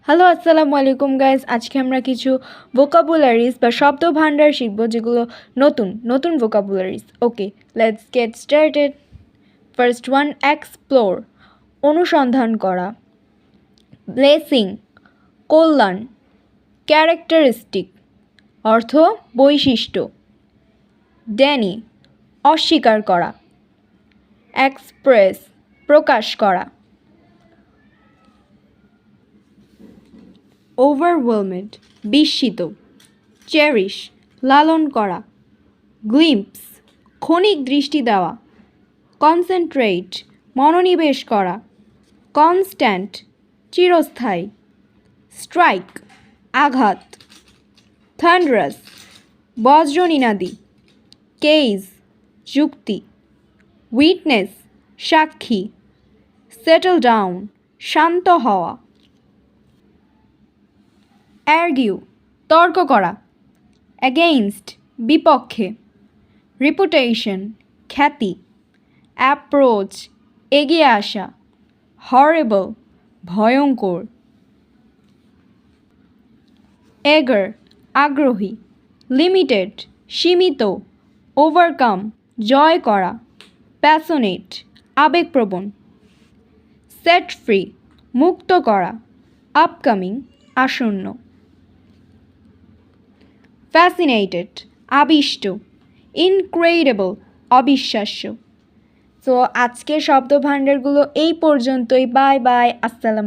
Hello আসসালামু আলাইকুম guys, আজকে আমরা কিছু ভোকাবুলারিজ বা শব্দ ভান্ডার শিখব যেগুলো নতুন নতুন vocabularies. Okay, let's get started. First one, explore, অনুসন্ধান করা। ব্লেসিং, কল্যাণ। ক্যারেক্টারিস্টিক, অর্থ বৈশিষ্ট্য। ড্যানি, অস্বীকার করা। এক্সপ্রেস, প্রকাশ করা। ওভারওয়েলমেড, বিস্মিত। চেরিশ, লালন করা। গ্লিম্পস, ক্ষণিক দৃষ্টি দেওয়া। কনসেন্ট্রেট, মনোনিবেশ করা। কনস্ট্যান্ট, চিরস্থায়ী। স্ট্রাইক, আঘাত। থান্ডারাস, বজ্রনিনাদী। কেস, যুক্তি। উইটনেস, সাক্ষী। সেটল ডাউন, শান্ত হওয়া। অ্যার্গিউ, তর্ক করা। অ্যাগেইনস্ট, বিপক্ষে। রিপুটেশন, খ্যাতি। অ্যাপ্রোচ, এগিয়ে আসা। হরেবল, ভয়ঙ্কর। এগার, আগ্রহী। লিমিটেড, সীমিত। ওভারকাম, জয় করা। প্যাশনেট, আবেগপ্রবণ। সেট ফ্রি, মুক্ত করা। আপকামিং, আসন্ন। ফ্যাসিনেটেড, আবিষ্ট। ইনক্রেডিবল, অবিশ্বাস্য। তো আজকের শব্দভাণ্ডারগুলো এই পর্যন্তই। বাই বাই, আসসালাম।